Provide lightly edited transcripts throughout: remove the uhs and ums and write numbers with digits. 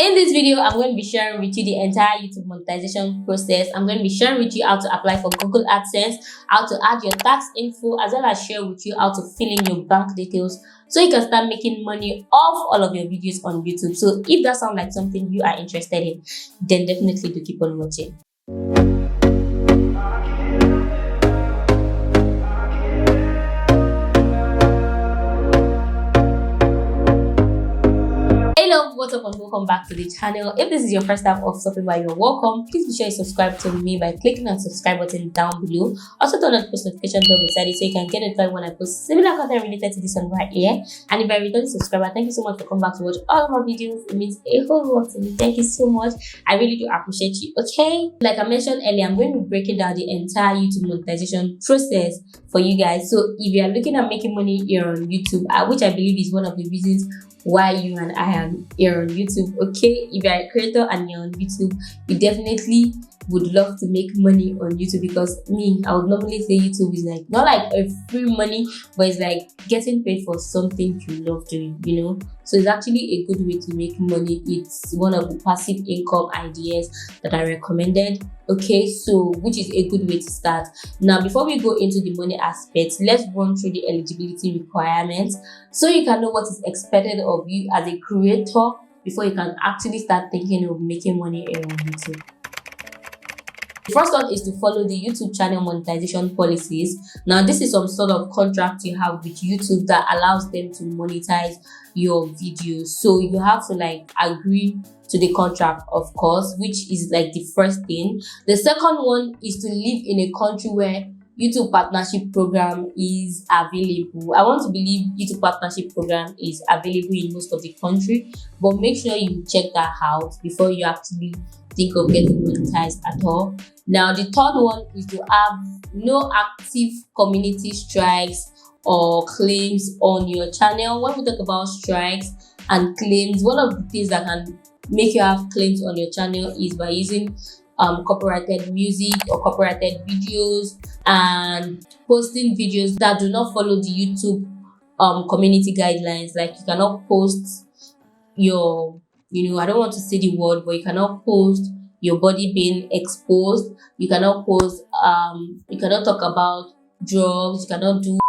In this video, I'm going to be sharing with you the entire YouTube monetization process. I'm going to be sharing with you how to apply for Google Adsense, how to add your tax info, as well as share with you how to fill in your bank details so you can start making money off all of your videos on YouTube. So if that sounds like something you are interested in, then definitely do keep on watching. What's up and welcome back to the channel. If this is your first time of stopping by, you're welcome. Please be sure you subscribe to me by clicking on the subscribe button down below. Also turn on the post notification bell beside it so you can get notified when I post similar content related to this one right here. And if you're a returning subscriber, thank you so much for coming back to watch all of my videos. It means a whole lot to me. Thank you so much. I really do appreciate you. Okay, like I mentioned earlier, I'm going to be breaking down the entire YouTube monetization process for you guys. So if you are looking at making money here on YouTube, which I believe is one of the reasons why you and I are here on YouTube, okay? If you're a creator and you're on YouTube, you definitely would love to make money on YouTube, because I would normally say YouTube is like not like a free money, but it's like getting paid for something you love doing, you know. So it's actually a good way to make money. It's one of the passive income ideas that I recommended, okay? So which is a good way to start. Now before we go into the money aspect, let's run through the eligibility requirements so you can know what is expected of you as a creator before you can actually start thinking of making money here on YouTube. The first one is to follow the YouTube channel monetization policies. Now, this is some sort of contract you have with YouTube that allows them to monetize your videos. So you have to like agree to the contract, of course, which is like the first thing. The second one is to live in a country where YouTube partnership program is available. I want to believe YouTube partnership program is available in most of the country, but make sure you check that out before you actually think of getting monetized at all. Now, the third one is to have no active community strikes or claims on your channel. When we talk about strikes and claims, one of the things that can make you have claims on your channel is by using copyrighted music or copyrighted videos and posting videos that do not follow the YouTube community guidelines. Like you cannot post your, I don't want to say the word, but you cannot post your body being exposed. You cannot post, you cannot talk about drugs, you cannot do,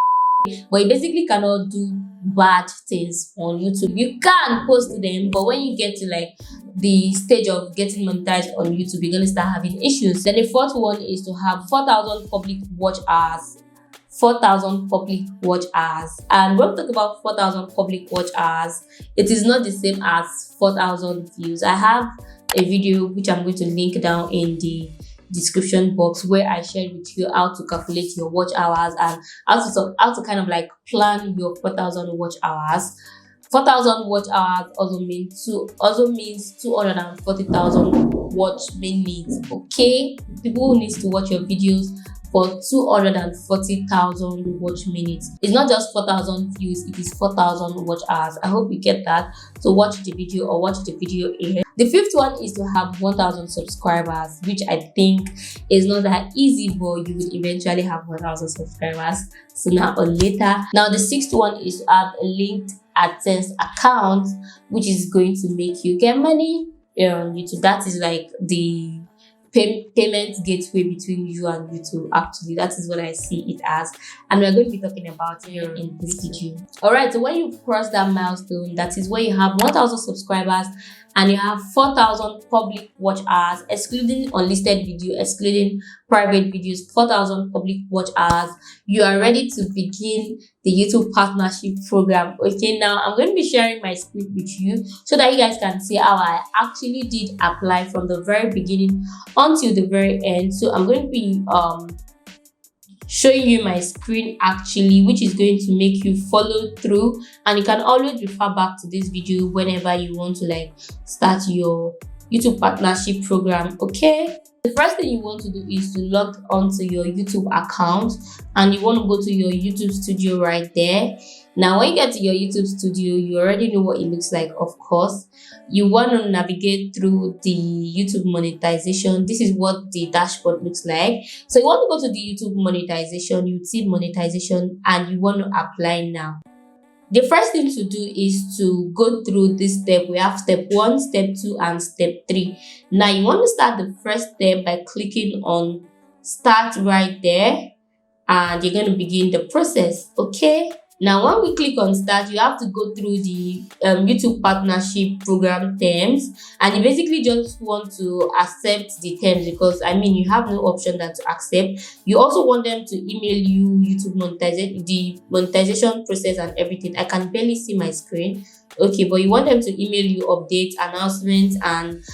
but you basically cannot do bad things on YouTube. You can post them, but when you get to like the stage of getting monetized on YouTube, you're gonna start having issues. Then the fourth one is to have 4,000 public watch hours. 4,000 public watch hours. And when we talk about 4,000 public watch hours, it is not the same as 4,000 views. I have a video which I'm going to link down in the description box where I shared with you how to calculate your watch hours and how to kind of like plan your 4,000 watch hours. 4,000 watch hours also means 240,000 watch minutes. Okay, people who need to watch your videos for 240,000 watch minutes. It's not just 4,000 views, it is 4,000 watch hours. I hope you get that. So watch the video or watch the video here. The fifth one is to have 1,000 subscribers, which I think is not that easy, but you will eventually have 1,000 subscribers sooner or later. Now the sixth one is to have a linked AdSense account, which is going to make you get money on YouTube. That is like the payment gateway between you and YouTube. Actually, that is what I see it as, and we're going to be talking about it in this video. All right, so when you cross that milestone, that is where you have 1,000 subscribers and you have 4,000 public watch hours, excluding unlisted video, excluding private videos. 4,000 public watch hours, you are ready to begin the YouTube partnership program. Okay, now I'm going to be sharing my screen with you so that you guys can see how I actually did apply from the very beginning until the very end. So I'm going to be showing you my screen actually, which is going to make you follow through, and you can always refer back to this video whenever you want to like start your YouTube partnership program. Okay, the first thing you want to do is to log onto your YouTube account, and you want to go to your YouTube studio right there. Now when you get to your YouTube studio, you already know what it looks like. Of course, you want to navigate through the YouTube monetization. This is what the dashboard looks like. So you want to go to the YouTube monetization, you see monetization, and you want to apply now. The first thing to do is to go through this step. We have step 1, step 2, and step 3. Now you want to start the first step by clicking on start right there, and you're going to begin the process. Okay, now when we click on start, you have to go through the YouTube partnership program terms, and you basically just want to accept the terms, because you have no option than to accept. You also want them to email you YouTube monetization, the monetization process and everything. I can barely see my screen. Okay, but you want them to email you updates, announcements, and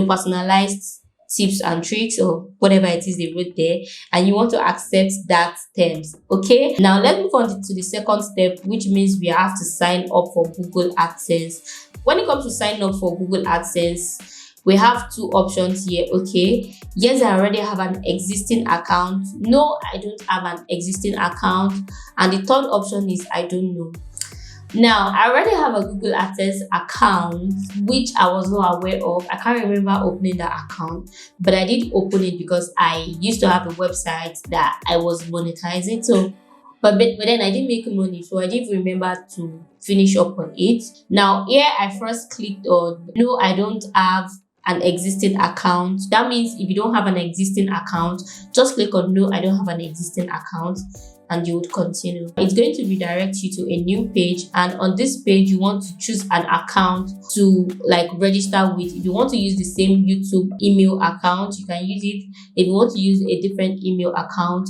personalized tips and tricks, or whatever it is they wrote there, and you want to accept that terms. Okay, now let's move on to the second step, which means we have to sign up for Google Adsense. When it comes to sign up for Google Adsense, we have two options here. Okay, yes, I already have an existing account. No, I don't have an existing account. And the third option is I don't know. Now, I already have a Google Adsense account, which I was not aware of. I can't remember opening that account, but I did open it because I used to have a website that I was monetizing. So, but then I didn't make money, so I didn't remember to finish up on it. Now, here I first clicked on no, I don't have an existing account. That means if you don't have an existing account, just click on no, I don't have an existing account, and you would continue. It's going to redirect you to a new page, and on this page you want to choose an account to register with. If you want to use the same YouTube email account, you can use it. If you want to use a different email account,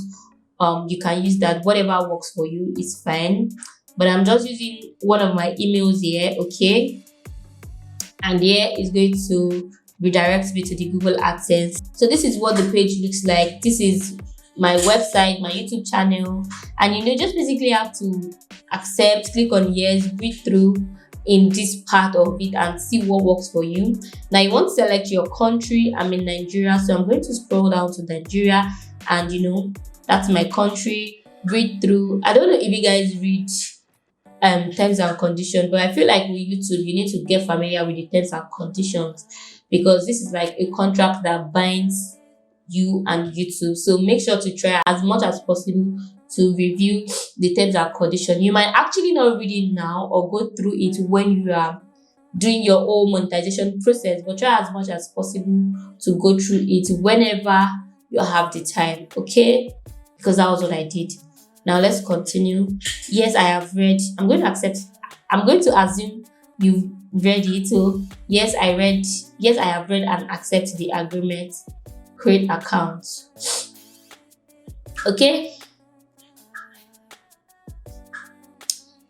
you can use that. Whatever works for you is fine, but I'm just using one of my emails here. Okay, and here is going to redirect me to the Google Adsense. So this is what the page looks like. This is my website, my YouTube channel, and just basically have to accept, click on yes, read through in this part of it and see what works for you. Now you want to select your country. I'm in Nigeria, so I'm going to scroll down to Nigeria, and that's my country. Read through. I don't know if you guys read terms and conditions, but I feel like with YouTube you need to get familiar with the terms and conditions, because this is like a contract that binds you and YouTube. So make sure to try as much as possible to review the terms and conditions. You might actually not read it now or go through it when you are doing your own monetization process, but try as much as possible to go through it whenever you have the time. Okay, because that was what I did. Now let's continue. Yes, I have read. I'm going to accept. I'm going to assume you've read it. So yes, I read. Yes, I have read and accept the agreement. Create account. Okay,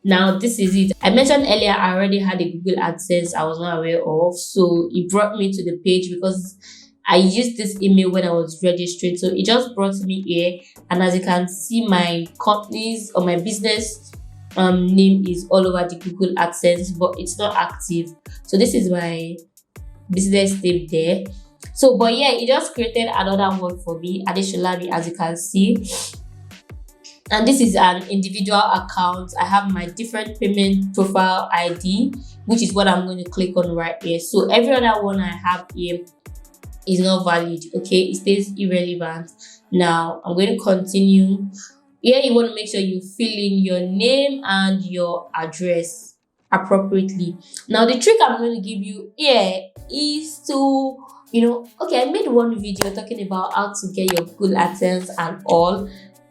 now this is it. I mentioned earlier I already had a Google Adsense I was not aware of, so it brought me to the page because I used this email when I was registering, so it just brought me here. And as you can see, my company's or my business name is all over the Google Adsense, but it's not active. So this is my business name there. So, but yeah, it just created another one for me, Adesholami, as you can see. And this is an individual account. I have my different payment profile ID, which is what I'm going to click on right here. So every other one I have here is not valid. Okay, it stays irrelevant. Now I'm going to continue. Here you want to make sure you fill in your name and your address appropriately. Now the trick I'm going to give you here is to okay, I made one video talking about how to get your Google Adsense and all.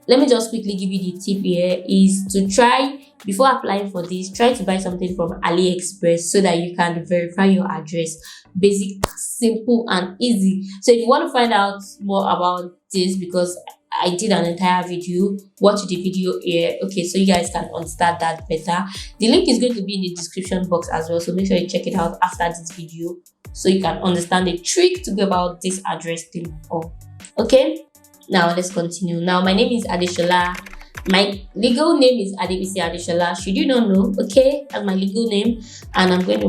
Let me just quickly give you the tip here is to try, before applying for this, try to buy something from AliExpress so that you can verify your address. Basic, simple, and easy. So if you want to find out more about this, because I did an entire video, watch the video here. Okay, so you guys can understand that better. The link is going to be in the description box as well, so make sure you check it out after this video so you can understand the trick to go about this address thing. Okay, now let's continue. Now my name is Adeshola. My legal name is Adebisi Adeshola. Should you not know? Okay, that's my legal name, and I'm going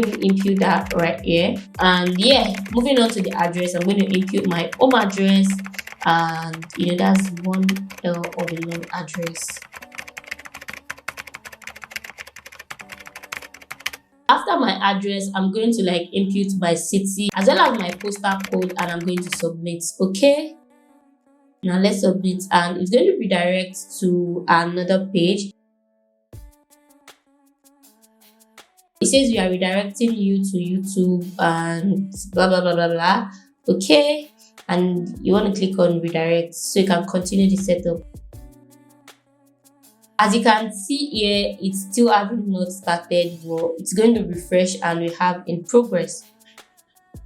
to input that right here. And yeah, moving on to the address, I'm going to input my home address, and that's 1L of the long address. After my address, I'm going to input my city as well as my postal code, and I'm going to submit. Okay, now let's submit, and it's going to redirect to another page. It says we are redirecting you to YouTube and blah blah blah blah blah. Okay, and you want to click on redirect so you can continue the setup. As you can see here, it's still having not started, but it's going to refresh and we have in progress.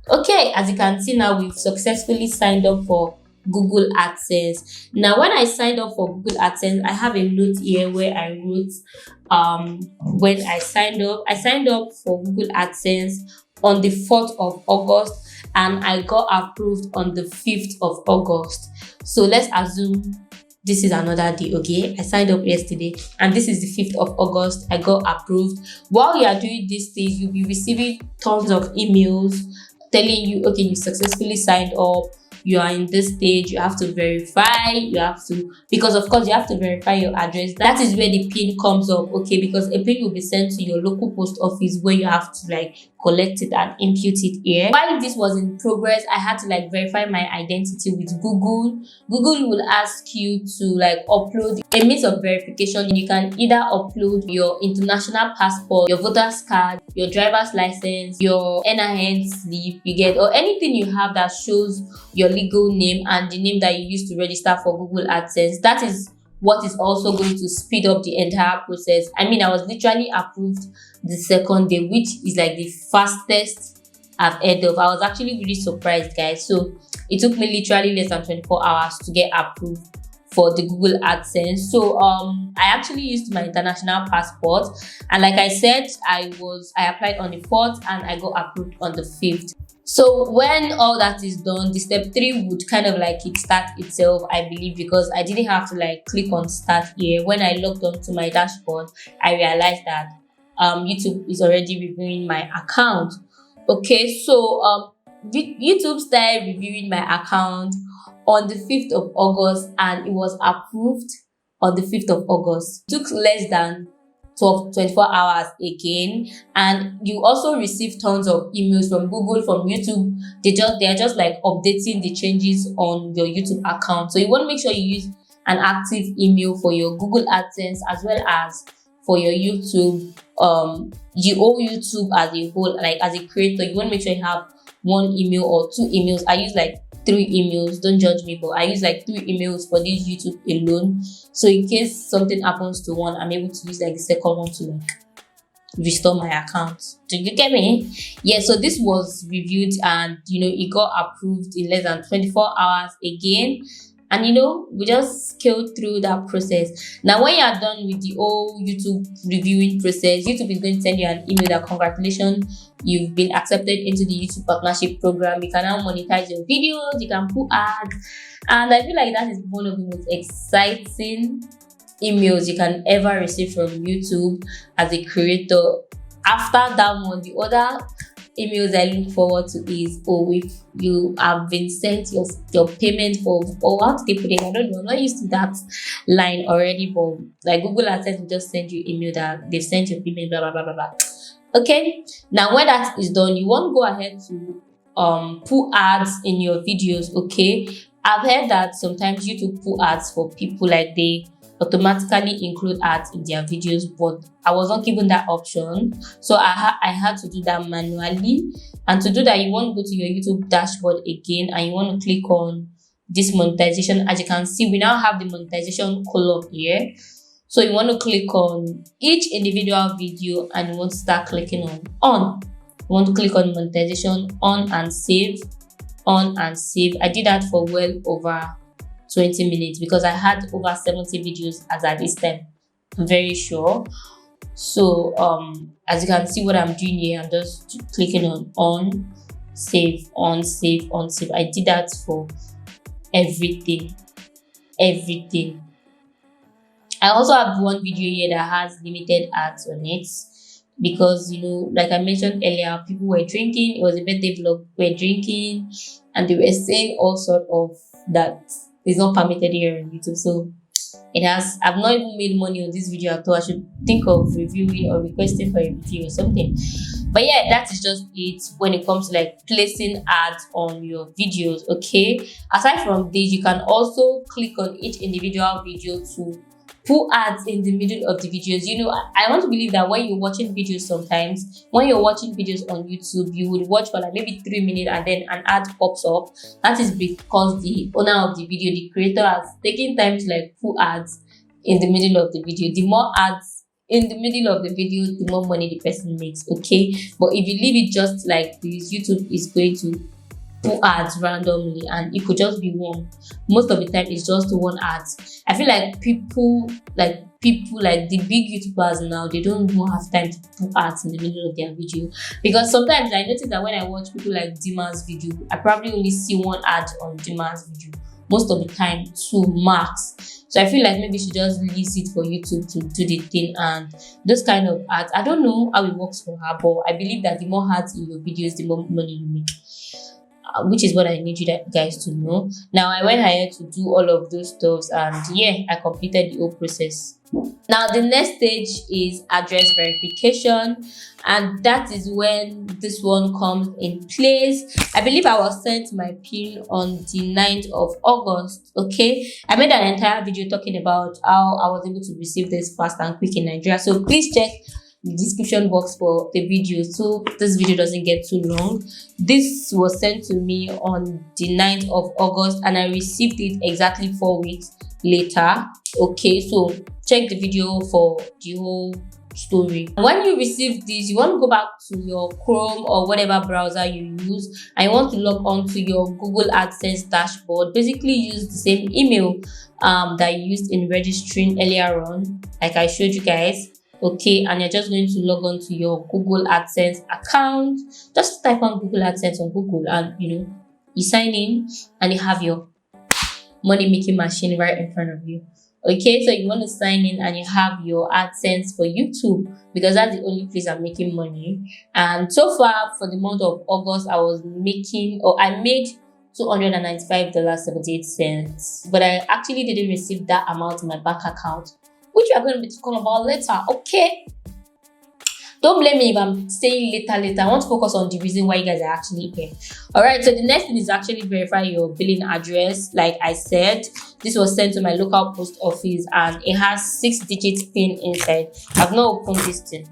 Okay, as you can see now, we've successfully signed up for Google AdSense. Now, when I signed up for Google AdSense, I have a note here where I wrote when I signed up for Google AdSense on the 4th of August and I got approved on the 5th of August. So let's assume this is another day. Okay, I signed up yesterday and this is the 5th of August. I got approved. While you are doing this stage, you'll be receiving tons of emails telling you, okay, you successfully signed up, you are in this stage, you have to verify, because of course you have to verify your address. That is where the PIN comes up, okay, because a PIN will be sent to your local post office where you have to like collect it and impute it here. While this was in progress, I had to like verify my identity with Google. Google will ask you to like upload a means of verification. You can either upload your international passport, your voter's card, your driver's license, your NIN slip, you get, or anything you have that shows your legal name and the name that you used to register for Google AdSense. That is what is also going to speed up the entire process. I mean, I was literally approved the second day, which is like the fastest I've heard of. I was actually really surprised, guys. So it took me literally less than 24 hours to get approved for the Google AdSense. So I actually used my international passport, and like I said, I applied on the 4th and I got approved on the 5th. So when all that is done, the step 3 would kind of like it start itself, I believe, because I didn't have to like click on start here. When I logged onto my dashboard, I realized that YouTube is already reviewing my account. Okay, so YouTube started reviewing my account on the 5th of August and it was approved on the 5th of August. It took less than 24 hours again, and you also receive tons of emails from Google, from YouTube. They're just like updating the changes on your YouTube account. So you want to make sure you use an active email for your Google AdSense as well as for your YouTube. You owe YouTube as a whole, like as a creator, you want to make sure you have 1 email or 2 emails. I use like 3 emails, don't judge me, but I use like 3 emails for this YouTube alone. So in case something happens to one, I'm able to use like the second one to like restore my account. Do you get me? Yeah, so this was reviewed and it got approved in less than 24 hours again. And we just scaled through that process. Now, when you are done with the whole YouTube reviewing process, YouTube is going to send you an email that congratulations, you've been accepted into the YouTube partnership program. You can now monetize your videos, you can put ads. And I feel like that is one of the most exciting emails you can ever receive from YouTube as a creator. After that one, the other emails I look forward to is, if you have been sent your payment for, or how to put it, I don't know, I'm not used to that line already, but like Google AdSense will just send you email that they've sent your payment, blah blah blah blah blah. Okay, now when that is done, you want to go ahead to put ads in your videos. Okay, I've heard that sometimes YouTube put ads for people, like they automatically include ads in their videos, but I was not given that option, so I had to do that manually. And to do that, you want to go to your YouTube dashboard again and you want to click on this monetization. As you can see, we now have the monetization column here, so you want to click on each individual video and you want to start clicking on you want to click on monetization, on and save. I did that for well over 20 minutes because I had over 70 videos as at this time, I'm very sure. So as you can see what I'm doing here, I'm just clicking on save. I did that for everything. I also have one video here that has limited ads on it because like I mentioned earlier, people were drinking. It was a birthday vlog, we were drinking and they were saying all sort of that is not permitted here on YouTube. So I've not even made money on this video at all. I should think of reviewing or requesting for a video or something. But yeah, that is just it when it comes to like placing ads on your videos. Okay, aside from this, you can also click on each individual video to put ads in the middle of the videos. I want to believe that when you're watching videos, sometimes when you're watching videos on YouTube, you would watch for like maybe 3 minutes and then an ad pops up. That is because the owner of the video, the creator, has taken time to like put ads in the middle of the video. The more ads in the middle of the video, the more money the person makes. Okay, but if you leave it just like this, YouTube is going to put ads randomly, and it could just be one. Most of the time it's just one ads. I feel like people like the big YouTubers now, they don't even have time to put ads in the middle of their video, because sometimes I notice that when I watch people like Dima's video, I probably only see one ad on Dima's video, most of the time 2 max. So I feel like maybe she just leaves it for YouTube to do the thing, and those kind of ads, I don't know how it works for her, but I believe that the more ads in your videos, the more money you make. Which is what I need you guys to know. Now I went ahead to do all of those stuffs, and yeah, I completed the whole process. Now the next stage is address verification, and that is when this one comes in place. I believe I was sent my PIN on the 9th of August. Okay, I made an entire video talking about how I was able to receive this fast and quick in Nigeria, so please check the description box for the video so this video doesn't get too long. This was sent to me on the 9th of August and I received it exactly 4 weeks later. Okay, so check the video for the whole story. When you receive this, you want to go back to your Chrome or whatever browser you use, and you want to log on to your Google Adsense dashboard. Basically use the same email that you used in registering earlier on, like I showed you guys. Okay, and you're just going to log on to your Google AdSense account. Just type on Google AdSense on Google, and you sign in and you have your money making machine right in front of you. Okay, so you want to sign in and you have your AdSense for YouTube, because that's the only place I'm making money. And so far for the month of August, I made $295.78, but I actually didn't receive that amount in my bank account, which we are going to be talking about later. Okay, don't blame me if I'm saying later. I want to focus on the reason why you guys are actually here. All right, so the next thing is actually verify your billing address. Like I said, this was sent to my local post office and it has 6-digit PIN inside. I've not opened this thing.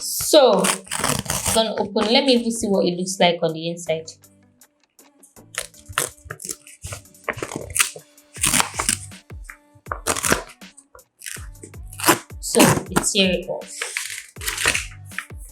So I'm gonna open. Let me even see what it looks like on the inside. So it's tear off.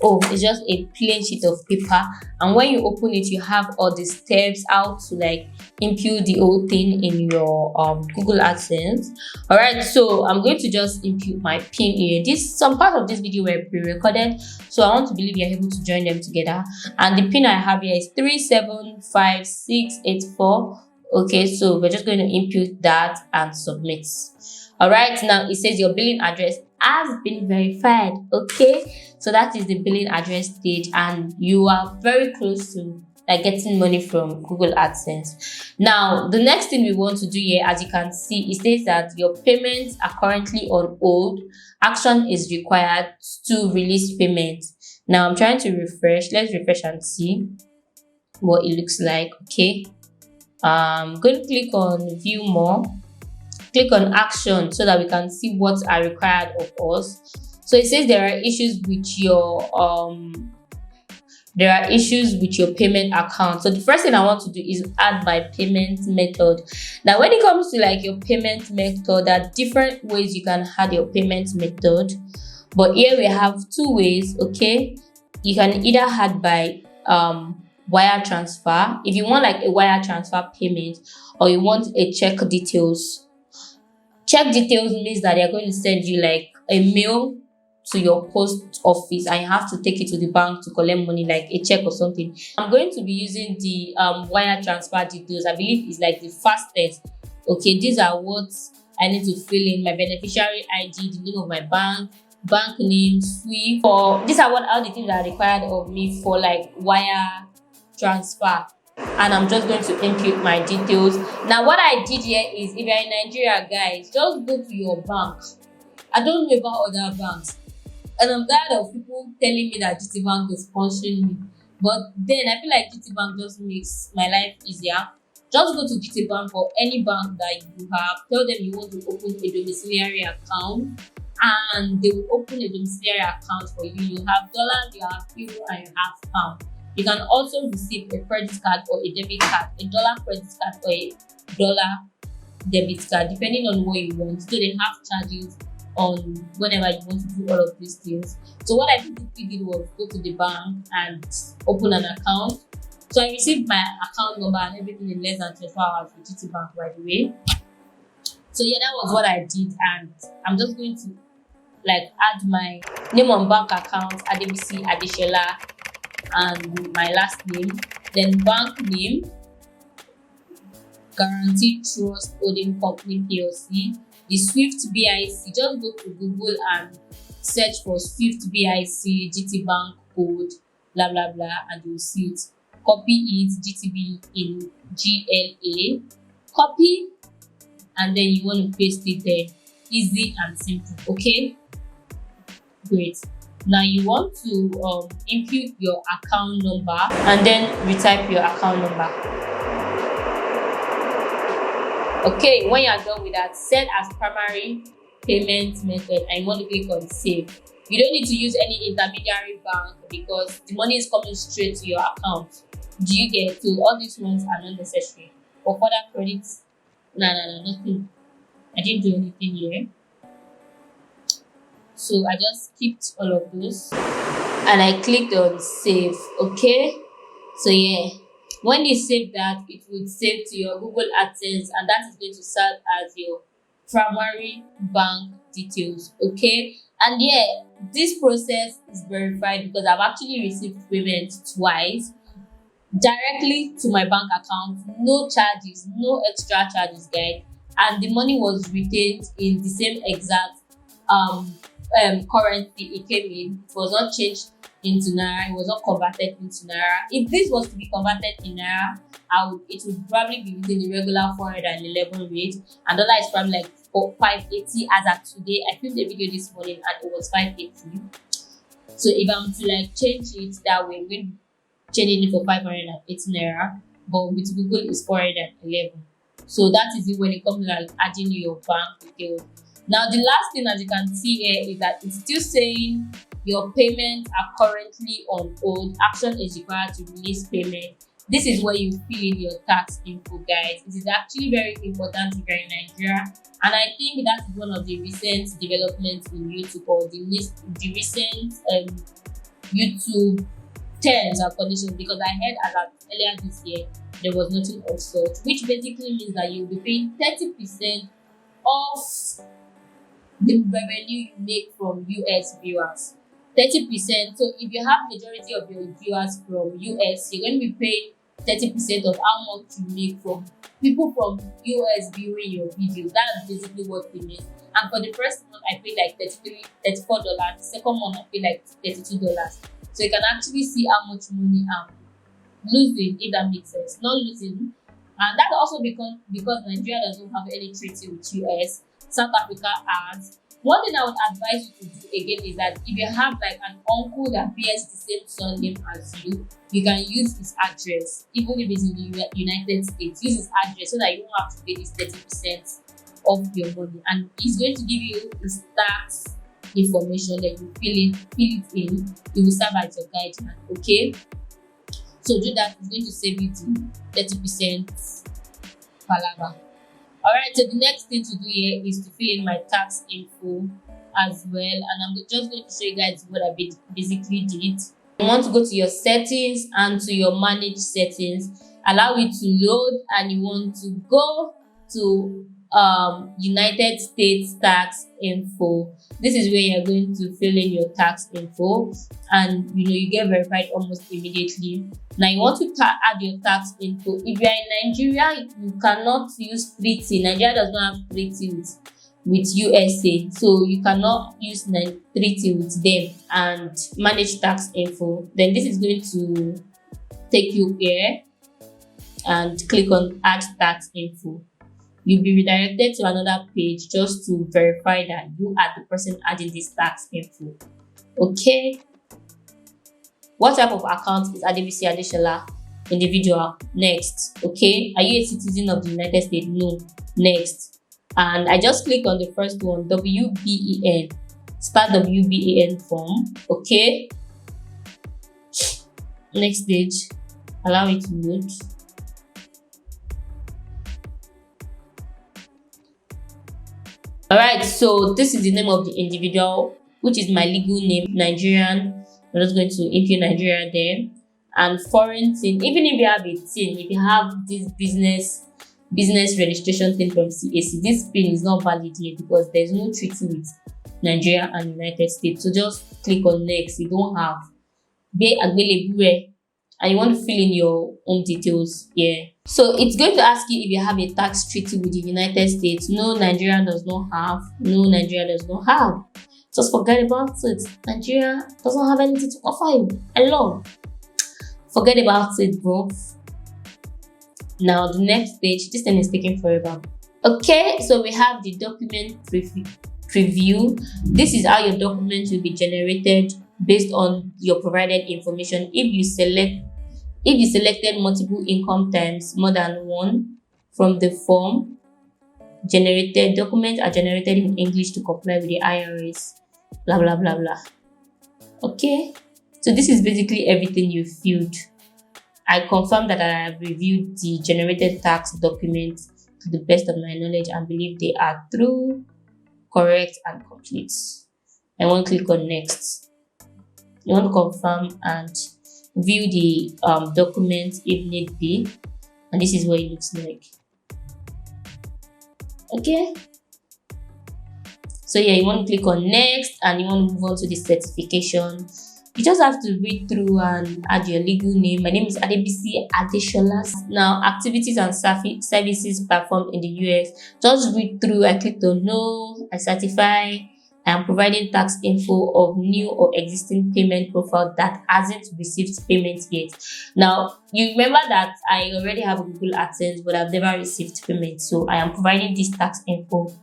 Oh, it's just a plain sheet of paper, and when you open it, you have all the steps how to like input the whole thing in your Google AdSense. All right, so I'm going to just input my PIN here. Some part of this video were pre-recorded, so I want to believe you're able to join them together. And the PIN I have here is 375684. Okay, so we're just going to input that and submit. All right, now it says your billing address has been verified. Okay, so that is the billing address stage, and you are very close to like getting money from Google AdSense. Now the next thing we want to do here, as you can see, it says that your payments are currently on hold. Action is required to release payment. Now I'm trying to refresh. Let's refresh and see what it looks like. Okay, I'm going to click on view more. Click on action so that we can see what are required of us. So it says there are issues with your payment account. So the first thing I want to do is add my payment method. Now when it comes to like your payment method, there are different ways you can add your payment method, but here we have 2 ways. Okay, you can either add by wire transfer if you want like a wire transfer payment, or you want a check details. Check details means that they're going to send you like a mail to your post office and you have to take it to the bank to collect money, like a check or something. I'm going to be using the wire transfer details. I believe it's like the fastest. Okay, these are what I need to fill in: my beneficiary ID, the name of my bank name, SWIFT. These are all the things that are required of me for like wire transfer. And I'm just going to input my details. Now what I did here is, if you're in Nigeria, guys, just go to your bank. I don't know about other banks, and I'm tired of people telling me that GTBank is sponsoring me, but then I feel like GTBank just makes my life easier. Just go to GTBank or any bank that you have, tell them you want to open a domiciliary account, and they will open a domiciliary account for you. You have dollars, you have euro, and you have pound. You can also receive a credit card or a debit card, a dollar credit card or a dollar debit card, depending on what you want. So they have charges on whenever you want to do all of these things. So what I basically did was go to the bank and open an account. So I received my account number and everything in less than 24 hours with GTBank, by the way. So yeah, that was what I did, and I'm just going to add my name on bank account, Adebisi Adeshola, and my last name, then bank name, Guaranteed Trust Holding Company PLC, the Swift BIC. Just go to Google and search for Swift BIC GTBank code, blah blah blah, and you'll see it. Copy it, GTB in GLA, copy, and then you want to paste it there. Easy and simple. Okay, great. Now you want to input your account number and then retype your account number. Okay, when you are done with that, set as primary payment method, and you want to click on save. You don't need to use any intermediary bank because the money is coming straight to your account. Do you get? So all these ones are not necessary. For further credits, no, nothing. I didn't do anything here. So I just skipped all of those and I clicked on save. Okay, so yeah, when you save that, it will save to your Google Adsense, and that is going to serve as your primary bank details. Okay, and yeah, this process is verified because I've actually received payment twice directly to my bank account. No charges, no extra charges, guys, and the money was retained in the same exact currency it came in. It was not changed into naira, it was not converted into naira. If this was to be converted in naira, it would probably be within the regular 411 rate, and dollar is probably like 580 as at today. I filmed a video this morning and it was 580. So if I'm to change it that way, we're changing it for 580 naira, but with Google it's 411. So that is it when it comes to adding your bank details. Now the last thing, as you can see here, is that it's still saying your payments are currently on hold. Action is required to release payment. This is where you fill in your tax info, guys. It is actually very important if you're in Nigeria, and I think that is one of the recent developments in YouTube, or the recent YouTube terms and conditions, because I heard that earlier this year there was nothing of such, which basically means that you'll be paying 30% of the revenue you make from US viewers. 30%. So if you have majority of your viewers from US, you're going to be paying 30% of how much you make from people from US viewing your video. That's basically what it means. And for the first month, I paid like $34. The second month, I paid like $32. So you can actually see how much money I'm losing, if that makes sense. Not losing. And that also because Nigeria doesn't have any treaty with US. South Africa has. One thing I would advise you to do again is that if you have an uncle that bears the same surname as you, you can use his address, even if it's in the United States. Use his address so that you won't have to pay this 30% of your money, and he's going to give you his tax information. Then you fill it in. It will serve as your guideline. Okay, so do that. It's going to save you the 30% palaver. Alright, so the next thing to do here is to fill in my tax info as well, and I'm just going to show you guys what I basically did. You want to go to your settings and to your manage settings, allow it to load, and you want to go to United States tax info. This is where you're going to fill in your tax info, and you get verified almost immediately. Now you want to add your tax info. If you are in Nigeria, you cannot use treaty. Nigeria does not have treaty with USA, so you cannot use treaty with them and manage tax info. Then this is going to take you here and click on add tax info. You'll be redirected to another page just to verify that you are the person adding this tax info. Okay. What type of account is Adebisi Adeshola? individual. Next. Okay, are you a citizen of the United States? No. Next. And I just click on the first one, WBEN. Start WBEN form. Okay, next stage, allow it to load. Alright, so this is the name of the individual, which is my legal name, Nigerian. I'm just going to input Nigeria there. And foreign thing, even if you have a thing, if you have this business registration thing from CAC, this PIN is not valid here because there's no treaty with Nigeria and United States. So just click on next. You don't have and you want to fill in your own details here. So it's going to ask you if you have a tax treaty with the United States. No, Nigeria does not have. No, Nigeria does not have. Just forget about it. Nigeria doesn't have anything to offer you. Hello. Forget about it, bro. Now the next stage, this thing is taking forever. Okay, so we have the document preview. This is how your document will be generated based on your provided information. If you selected multiple income times, more than one from the form, generated documents are generated in English to comply with the IRS. Blah blah blah blah. Okay, so this is basically everything you filled. I confirm that I have reviewed the generated tax documents to the best of my knowledge and believe they are true, correct, and complete. I want to click on next. You want to confirm and view the document if need be, and this is what it looks like. Okay, so yeah, you want to click on next and you want to move on to the certification. You just have to read through and add your legal name. My name is Adebisi Adeshola. Now, activities and services performed in the US. Just read through. I clicked on no. I certify. I am providing tax info of new or existing payment profile that hasn't received payment yet. Now, you remember that I already have a Google Adsense, but I've never received payment. So I am providing this tax info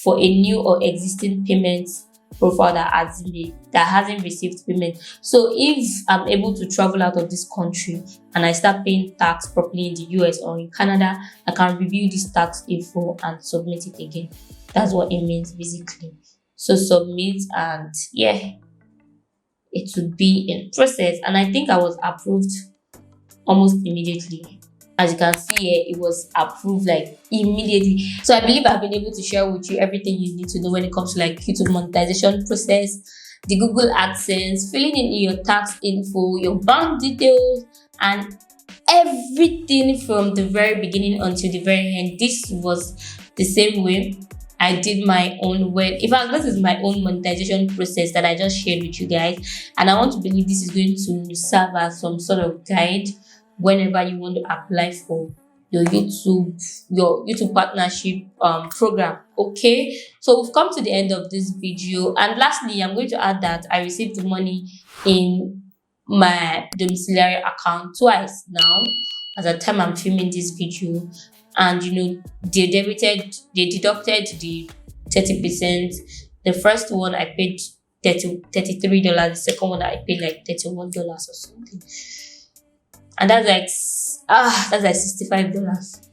for a new or existing payment profile that hasn't received payment. So if I'm able to travel out of this country and I start paying tax properly in the US or in Canada, I can review this tax info and submit it again. That's what it means basically. So submit, and yeah, it would be in process. And I think I was approved almost immediately. As you can see here, it was approved like immediately. So I believe I've been able to share with you everything you need to know when it comes to like YouTube monetization process, the Google AdSense, filling in your tax info, your bank details, and everything from the very beginning until the very end. This was the same way I did my own in fact, this is my own monetization process that I just shared with you guys, and I want to believe this is going to serve as some sort of guide whenever you want to apply for your YouTube partnership program. Okay, so we've come to the end of this video, and lastly, I'm going to add that I received the money in my domiciliary account twice now at the time I'm filming this video. And they deducted the 30%. The first one I paid $33. The second one I paid like $31 or something. And that's like $65.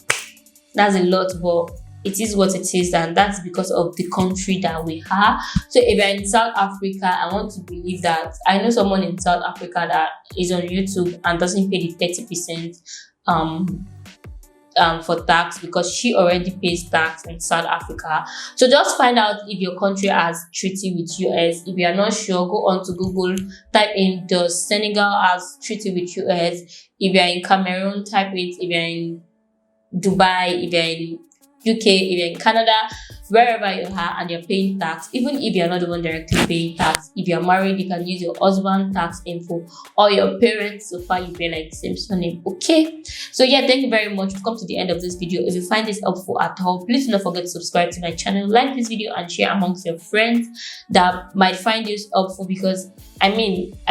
That's a lot, but it is what it is, and that's because of the country that we are. So if you're in South Africa, I want to believe that I know someone in South Africa that is on YouTube and doesn't pay the 30% for tax because she already pays tax in South Africa. So just find out if your country has treaty with US. If you are not sure, go on to Google, type in does Senegal has treaty with US. If you are in Cameroon, type it. If you are in Dubai, if you are in UK, if you're in Canada, wherever you are and you're paying tax, even if you're not the one directly paying tax, if you're married, you can use your husband tax info or your parents so far you pay like the same surname. Okay, so yeah, thank you very much. We've come to the end of this video. If you find this helpful at all, please do not forget to subscribe to my channel, like this video, and share amongst your friends that might find this helpful, because I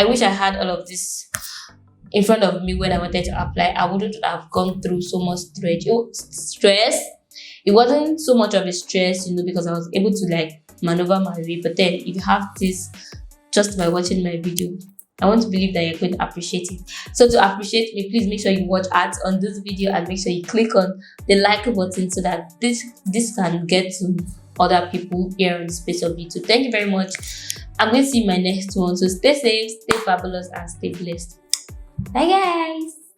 wish I had all of this in front of me when I wanted to apply. I wouldn't have gone through so much stress. It wasn't so much of a stress, because I was able to like maneuver my way. But then if you have this just by watching my video, I want to believe that you're going to appreciate it. So to appreciate me, please make sure you watch ads on this video and make sure you click on the like button so that this can get to other people here on the space of YouTube. Thank you very much. I'm going to see you in my next one. So stay safe, stay fabulous, and stay blessed. Bye guys.